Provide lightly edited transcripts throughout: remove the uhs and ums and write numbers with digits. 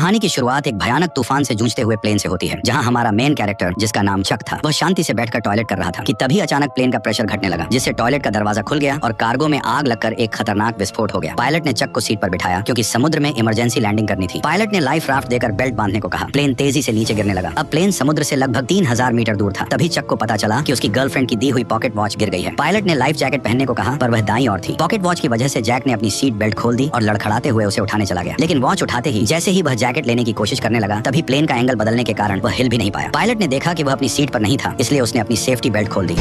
कहानी की शुरुआत एक भयानक तूफान से जूझते हुए प्लेन से होती है, जहां हमारा मेन कैरेक्टर, जिसका नाम चक था, वह शांति से बैठकर टॉयलेट कर रहा था कि तभी अचानक प्लेन का प्रेशर घटने लगा, जिससे टॉयलेट का दरवाजा खुल गया और कार्गो में आग लगकर एक खतरनाक विस्फोट हो गया। पायलट ने चक को सीट पर बिठाया क्योंकि समुद्र में इमरजेंसी लैंडिंग करनी थी। पायलट ने लाइफ राफ्ट देकर बेल्ट बांधने को कहा। प्लेन तेजी से नीचे गिरने लगा। अब प्लेन समुद्र से लगभग 3000 मीटर दूर था। तभी चक को पता चला कि उसकी गर्लफ्रेंड की दी हुई पॉकेट वॉच गिर गई है। पायलट ने लाइफ जैकेट पहनने को कहा, पर वह दाईं ओर थी। पॉकेट वॉच की वजह से जैक ने अपनी सीट बेल्ट खोल दी और लड़खड़ाते हुए उसे उठाने चला गया। लेकिन वॉच उठाते ही जैसे ही वह जैकेट लेने की कोशिश करने लगा, तभी प्लेन का एंगल बदलने के कारण वह हिल भी नहीं पाया। पायलट ने देखा कि वह अपनी सीट पर नहीं था, इसलिए उसने अपनी सेफ्टी बेल्ट खोल दी।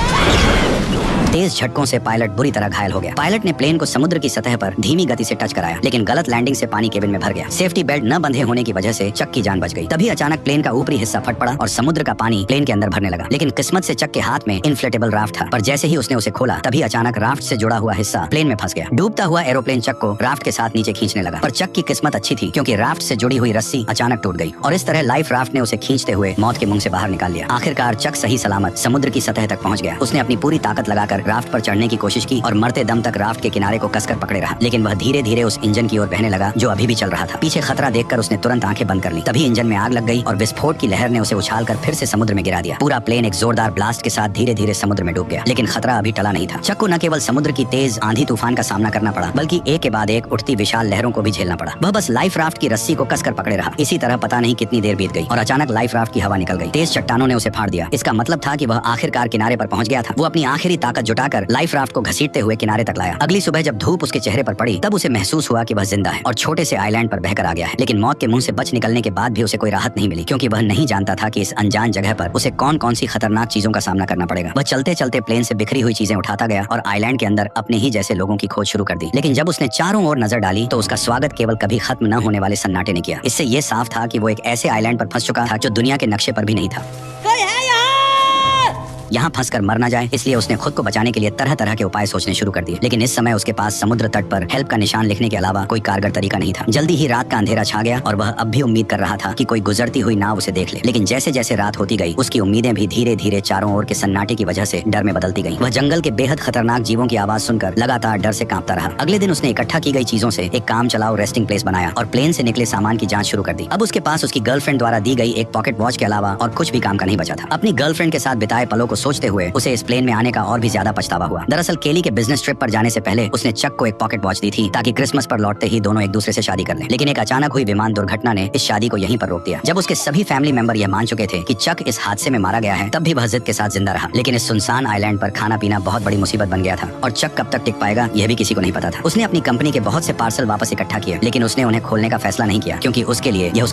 तेज झटकों से पायलट बुरी तरह घायल हो गया। पायलट ने प्लेन को समुद्र की सतह पर धीमी गति से टच कराया, लेकिन गलत लैंडिंग से पानी केबिन में भर गया। सेफ्टी बेल्ट न बंधे होने की वजह से चक की जान बच गई। तभी अचानक प्लेन का ऊपरी हिस्सा फट पड़ा और समुद्र का पानी प्लेन के अंदर भरने लगा। लेकिन किस्मत से चक के हाथ में इन्फ्लेटेबल राफ्ट था, पर जैसे ही उसने उसे खोला, तभी अचानक राफ्ट से जुड़ा हुआ हिस्सा प्लेन में फंस गया। डूबता हुआ एरोप्लेन चक को राफ्ट के साथ नीचे खींचने लगा, पर चक की किस्मत अच्छी थी क्योंकि राफ्ट से जुड़ी हुई रस्सी अचानक टूट गई और इस तरह लाइफ राफ्ट ने उसे खींचते हुए मौत के मुंह से बाहर निकाल लिया। आखिरकार चक सही सलामत समुद्र की सतह तक पहुंच गया। उसने अपनी पूरी ताकत लगाकर राफ्ट पर चढ़ने की कोशिश की और मरते दम तक राफ्ट के किनारे को कसकर पकड़े रहा, लेकिन वह धीरे धीरे उस इंजन की ओर बहने लगा जो अभी भी चल रहा था। पीछे खतरा देखकर उसने तुरंत आंखें बंद कर ली। तभी इंजन में आग लग गई और विस्फोट की लहर ने उसे उछालकर फिर से समुद्र में गिरा दिया। पूरा प्लेन एक जोरदार ब्लास्ट के साथ धीरे धीरे समुद्र में डूब गया, लेकिन खतरा अभी टला नहीं था। चक को न केवल समुद्र की तेज आंधी तूफान का सामना करना पड़ा, बल्कि एक के बाद एक उठती विशाल लहरों को भी झेलना पड़ा। वह बस लाइफ राफ्ट की रस्सी को कसकर पकड़े रहा। इसी तरह पता नहीं कितनी देर बीत गई और अचानक लाइफ राफ्ट की हवा निकल गई। तेज चट्टानों ने उसे फाड़ दिया। इसका मतलब था कि वह आखिरकार किनारे पर पहुंच गया था। वो अपनी आखिरी ताकत जुटाकर लाइफ राफ्ट को घसीटते हुए किनारे तक लाया। अगली सुबह जब धूप उसके चेहरे पर पड़ी, तब उसे महसूस हुआ कि वह जिंदा है और छोटे से आइलैंड पर बहकर आ गया है। लेकिन मौत के मुंह से बच निकलने के बाद भी उसे कोई राहत नहीं मिली, क्योंकि वह नहीं जानता था कि इस अनजान जगह पर उसे कौन कौन सी खतरनाक चीजों का सामना करना पड़ेगा। वह चलते चलते प्लेन से बिखरी हुई चीजें उठाता गया और आइलैंड के अंदर अपने ही जैसे लोगों की खोज शुरू कर दी। लेकिन जब उसने चारों ओर नजर डाली, तो उसका स्वागत केवल कभी खत्म न होने वाले सन्नाटे ने किया। इससे ये साफ था कि वो एक ऐसे आइलैंड पर फंस चुका था जो दुनिया के नक्शे पर भी नहीं था। यहाँ फंसकर मर ना जाए, इसलिए उसने खुद को बचाने के लिए तरह तरह के उपाय सोचने शुरू कर दिए। लेकिन इस समय उसके पास समुद्र तट पर हेल्प का निशान लिखने के अलावा कोई कारगर तरीका नहीं था। जल्दी ही रात का अंधेरा छा गया और वह अब भी उम्मीद कर रहा था कि कोई गुजरती हुई नाव उसे देख ले। लेकिन जैसे जैसे रात होती गई, उसकी उम्मीदें भी धीरे धीरे चारों ओर के सन्नाटे की वजह से डर में बदलती गई। वह जंगल के बेहद खतरनाक जीवों की आवाज सुनकर लगातार डर से कांपता रहा। अगले दिन उसने इकट्ठा की गई चीजों से एक काम चलाओ रेस्टिंग प्लेस बनाया और प्लेन से निकले सामान की जांच शुरू कर दी। अब उसके पास उसकी गर्लफ्रेंड द्वारा दी गई एक पॉकेट वॉच के अलावा और कुछ भी काम का नहीं बचा था। अपनी गर्लफ्रेंड के साथ बिताए पलों को सोचते हुए उसे इस प्लेन में आने का और भी ज्यादा पछतावा हुआ। दरअसल केली के बिजनेस ट्रिप पर जाने से पहले उसने चक को एक पॉकेट वॉच दी थी, ताकि क्रिसमस पर लौटते ही दोनों एक दूसरे से शादी कर लें। लेकिन एक अचानक हुई विमान दुर्घटना ने इस शादी को यहीं पर रोक दिया। जब उसके सभी फैमिली मेंबर यह मान चुके थे कि चक इस हादसे में मारा गया है, तब भी वह जिद के साथ जिंदा रहा। लेकिन इस सुनसान आइलैंड पर खाना पीना बहुत बड़ी मुसीबत बन गया था और चक कब तक टिक पाएगा यह भी किसी को नहीं पता था। उसने अपनी कंपनी के बहुत से पार्सल वापस इकट्ठा किए, लेकिन उसने उन्हें खोलने का फैसला नहीं किया, क्योंकि उसके लिए यह